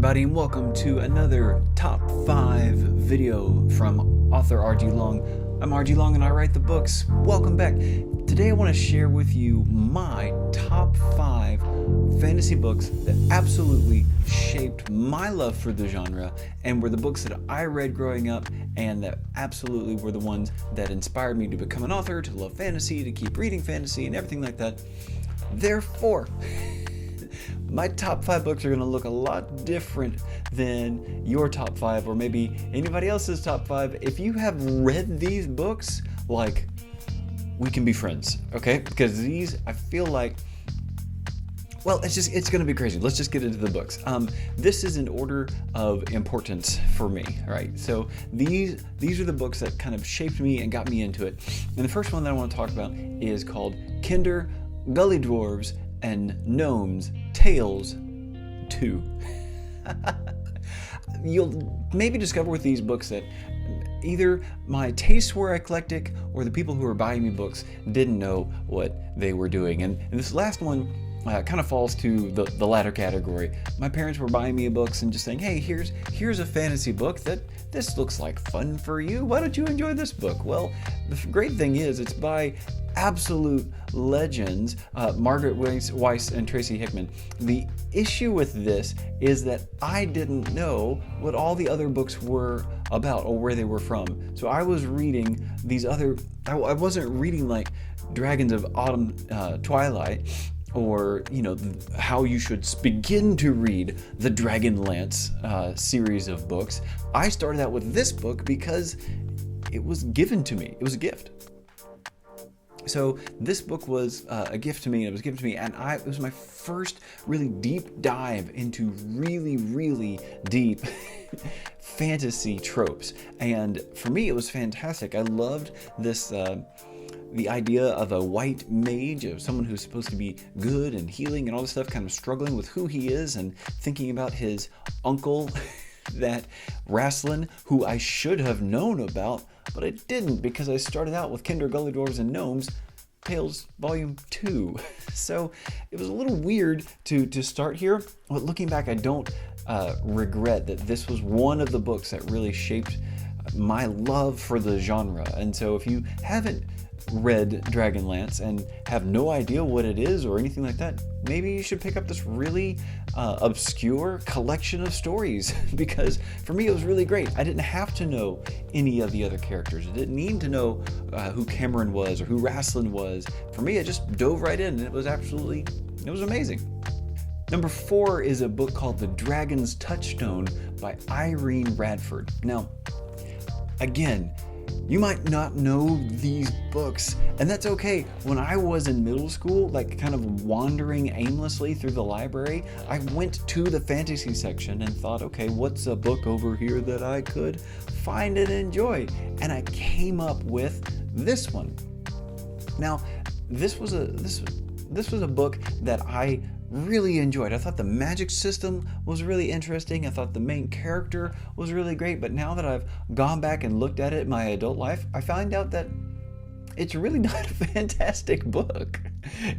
everybody, and welcome to another Top 5 video from author RG Long. I'm RG Long and I write the books. Welcome back. Today I want to share with you my top 5 fantasy books that absolutely shaped my love for the genre and were the books that I read growing up and that absolutely were the ones that inspired me to become an author, to love fantasy, to keep reading fantasy and everything like that. Therefore, my top 5 books are going to look a lot different than your top 5 or maybe anybody else's top 5. If you have read these books, like, we can be friends, okay? Because these, I feel like, well, it's going to be crazy. Let's just get into the books. This is in order of importance for me, right? So these are the books that kind of shaped me and got me into it. And the first one that I want to talk about is called Kender, Gully, Dwarves, and Gnomes, Tales 2. You'll maybe discover with these books that either my tastes were eclectic or the people who were buying me books didn't know what they were doing. And this last one kind of falls to the latter category. My parents were buying me books and just saying, hey, here's a fantasy book that this looks like fun for you. Why don't you enjoy this book? Well, the great thing is it's by absolute legends, Margaret Weiss and Tracy Hickman. The issue with this is that I didn't know what all the other books were about or where they were from. So I was reading these other, I wasn't reading like Dragons of Autumn Twilight, or, you know, how you should begin to read the Dragonlance series of books. I started out with this book because it was given to me. It was a gift. So this book was a gift to me, and it was given to me, and it was my first really deep dive into really, really deep fantasy tropes. And for me, it was fantastic. I loved this, the idea of a white mage, of someone who's supposed to be good and healing and all this stuff, kind of struggling with who he is and thinking about his uncle, that Rasslin, who I should have known about, but I didn't because I started out with Kender, Gully, Dwarves, and Gnomes, Tales Volume 2. So it was a little weird to start here, but looking back, I don't regret that this was one of the books that really shaped my love for the genre. And so if you haven't read Dragonlance and have no idea what it is or anything like that, maybe you should pick up this really obscure collection of stories, because for me it was really great. I didn't have to know any of the other characters. I didn't need to know who Cameron was or who Rasslin was. For me, I just dove right in and it was amazing. Number 4 is a book called The Dragon's Touchstone by Irene Radford. Now, again, you might not know these books, and that's okay. When I was in middle school, like kind of wandering aimlessly through the library, I went to the fantasy section and thought, okay, what's a book over here that I could find and enjoy? And I came up with this one. Now, this was a book that I really enjoyed. I thought the magic system was really interesting. I thought the main character was really great. But now that I've gone back and looked at it in my adult life, I find out that it's really not a fantastic book.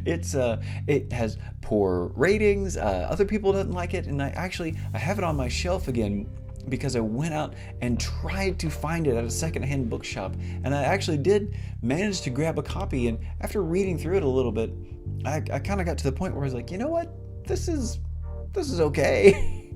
It has poor ratings. Other people don't like it, and I have it on my shelf again because I went out and tried to find it at a secondhand bookshop, and I actually did manage to grab a copy. And after reading through it a little bit, I kind of got to the point where I was like, you know what, this is okay.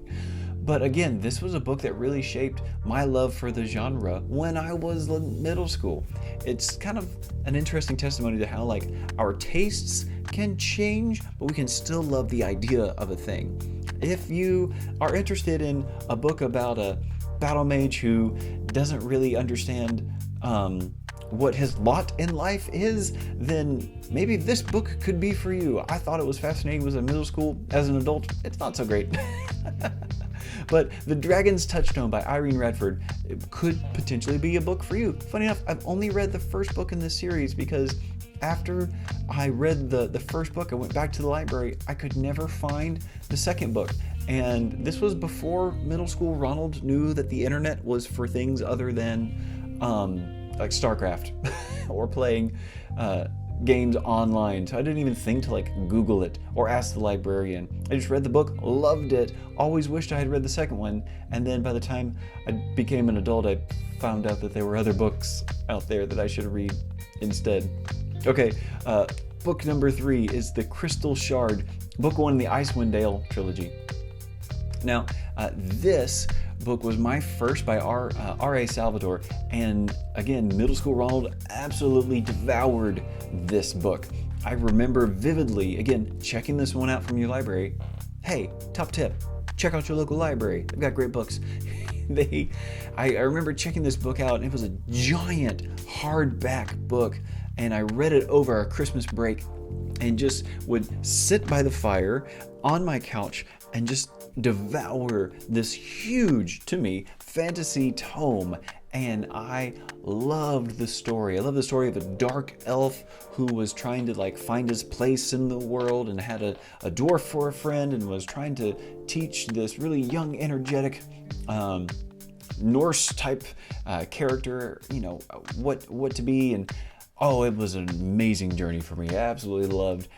But again, this was a book that really shaped my love for the genre when I was in middle school. It's kind of an interesting testimony to how, like, our tastes can change, but we can still love the idea of a thing. If you are interested in a book about a battle mage who doesn't really understand what his lot in life is, then maybe this book could be for you. I thought it was fascinating. It was in middle school. As an adult, it's not so great. But The Dragon's Touchstone by Irene Radford could potentially be a book for you. Funny enough, I've only read the first book in this series because after I read the first book, I went back to the library. I could never find the second book. And this was before middle school Ronald knew that the internet was for things other than like StarCraft or playing games online, so I didn't even think to like Google it or ask the librarian. I just read the book, loved it, always wished I had read the second one, and then by the time I became an adult, I found out that there were other books out there that I should read instead. Okay, book number 3 is The Crystal Shard, book 1 in the Icewind Dale trilogy. Now, this book was my first by R.A. Salvatore, and again, middle school Ronald absolutely devoured this book. I remember vividly, again, checking this one out from your library. Hey, top tip, check out your local library. They've got great books. I remember checking this book out, and it was a giant hardback book, and I read it over a Christmas break and just would sit by the fire on my couch and just devour this huge, to me, fantasy tome. And I loved the story. I love the story of a dark elf who was trying to like find his place in the world and had a dwarf for a friend and was trying to teach this really young, energetic Norse type character, you know, what to be. And oh, it was an amazing journey for me. I absolutely loved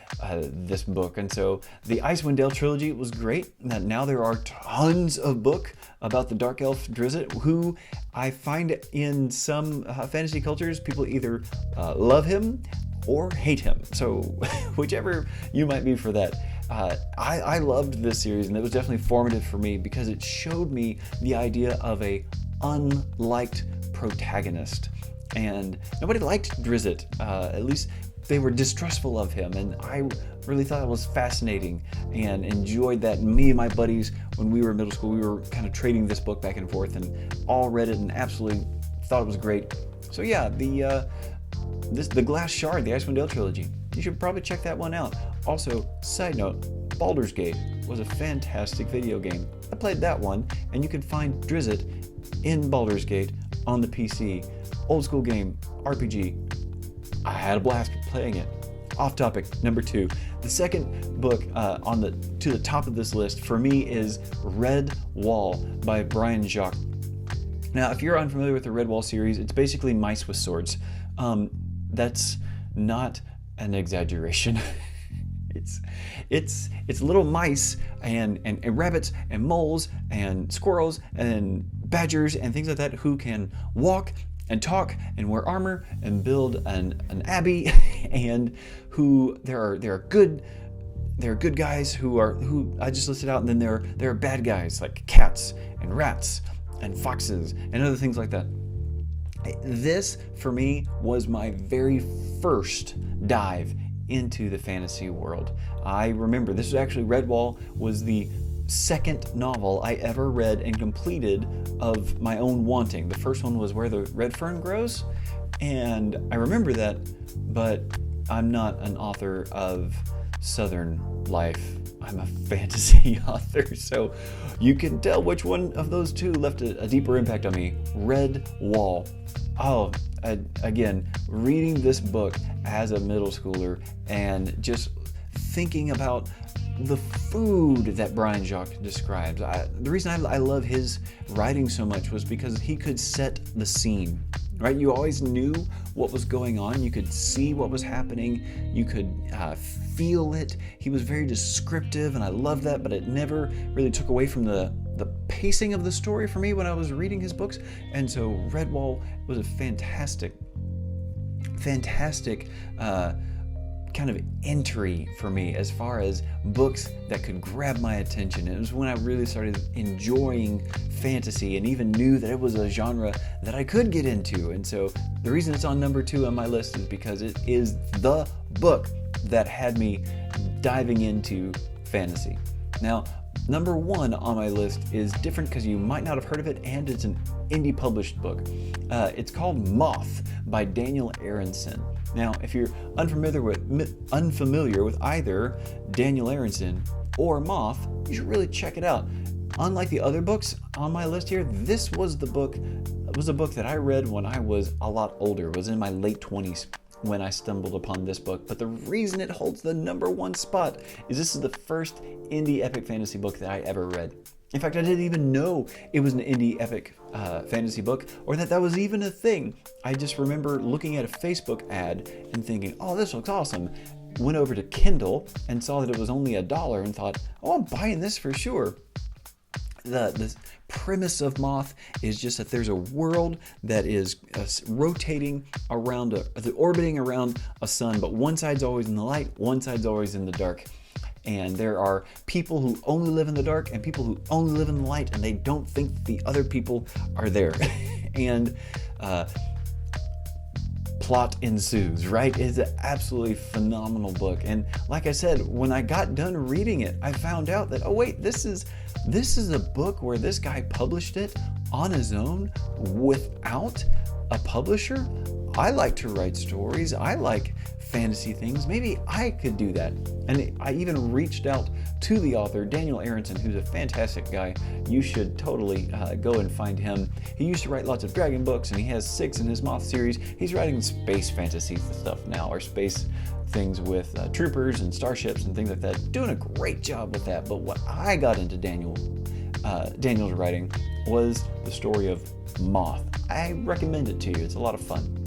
this book. And so the Icewind Dale trilogy was great. Now there are tons of books about the dark elf Drizzt, who I find in some fantasy cultures, people either love him or hate him. So whichever you might be for that. I loved this series, and it was definitely formative for me because it showed me the idea of a unliked protagonist. And nobody liked Drizzt, at least they were distrustful of him, and I really thought it was fascinating and enjoyed that. Me and my buddies, when we were in middle school, we were kind of trading this book back and forth and all read it and absolutely thought it was great. So yeah, the Glass Shard, the Icewind Dale trilogy, you should probably check that one out. Also, side note, Baldur's Gate was a fantastic video game. I played that one, and you can find Drizzt in Baldur's Gate on the PC. Old school game, RPG. I had a blast playing it. Off topic, number 2. The second book to the top of this list for me is Redwall by Brian Jacques. Now, if you're unfamiliar with the Redwall series, it's basically mice with swords. That's not an exaggeration. It's little mice and rabbits and moles and squirrels and badgers and things like that who can walk and talk and wear armor and build an abbey, and who there are good guys who I just listed out, and then there are bad guys like cats and rats and foxes and other things like that. This for me was my very first dive into the fantasy world. I remember this was actually Redwall was the second novel I ever read and completed of my own wanting. The first one was Where the Red Fern Grows, and I remember that, but I'm not an author of Southern life. I'm a fantasy author, so you can tell which one of those two left a deeper impact on me. Redwall. Oh, again, reading this book as a middle schooler and just thinking about the food that Brian Jacques describes. The reason I love his writing so much was because he could set the scene, right? You always knew what was going on. You could see what was happening. You could feel it. He was very descriptive, and I loved that, but it never really took away from the pacing of the story for me when I was reading his books. And so Redwall was a fantastic kind of entry for me as far as books that could grab my attention. It was when I really started enjoying fantasy and even knew that it was a genre that I could get into. And so the reason it's on number 2 on my list is because it is the book that had me diving into fantasy. Now, number 1 on my list is different because you might not have heard of it, and it's an indie published book. It's called Moth by Daniel Aronson. Now, if you're unfamiliar with either Daniel Aronson or Moth, you should really check it out. Unlike the other books on my list here, this was a book that I read when I was a lot older, was in my late 20s when I stumbled upon this book. But the reason it holds the number 1 spot is this is the first indie epic fantasy book that I ever read. In fact, I didn't even know it was an indie epic fantasy book, or that was even a thing. I just remember looking at a Facebook ad and thinking, oh, this looks awesome. Went over to Kindle and saw that it was only $1 and thought, oh, I'm buying this for sure. The premise of Moth is just that there's a world that is rotating around, orbiting around a sun, but one side's always in the light, one side's always in the dark. And there are people who only live in the dark and people who only live in the light, and they don't think that the other people are there. And plot ensues, right? It's an absolutely phenomenal book. And like I said, when I got done reading it, I found out that, oh wait, this is a book where this guy published it on his own without a publisher. I like to write stories. I like fantasy things. Maybe I could do that. And I even reached out to the author, Daniel Aronson, who's a fantastic guy. You should totally go and find him. He used to write lots of dragon books, and he has 6 in his Moth series. He's writing space fantasies and stuff now, or space things with troopers and starships and things like that. Doing a great job with that. But what I got into Daniel's writing was the story of Moth. I recommend it to you. It's a lot of fun.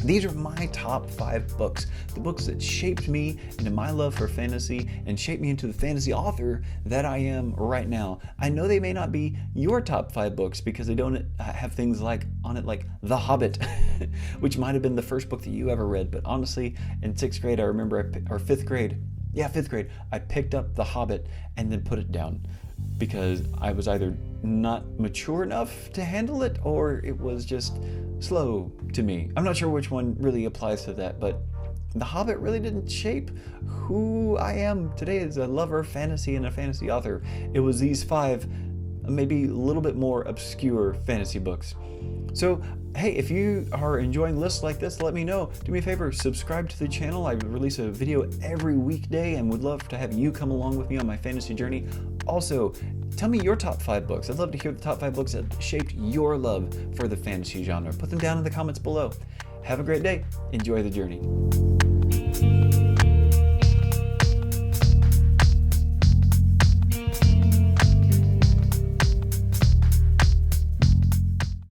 These are my top 5 books, the books that shaped me into my love for fantasy and shaped me into the fantasy author that I am right now. I know they may not be your top 5 books because they don't have things like on it like The Hobbit, which might have been the first book that you ever read. But honestly, in 6th grade, I remember, or 5th grade, I picked up The Hobbit and then put it down because I was either not mature enough to handle it or it was just slow to me. I'm not sure which one really applies to that, but The Hobbit really didn't shape who I am today as a lover of fantasy and a fantasy author. It was these 5, maybe a little bit more obscure fantasy books. So, hey, if you are enjoying lists like this, let me know. Do me a favor, subscribe to the channel. I release a video every weekday and would love to have you come along with me on my fantasy journey. Also, tell me your top 5 books. I'd love to hear the top 5 books that shaped your love for the fantasy genre. Put them down in the comments below. Have a great day. Enjoy the journey.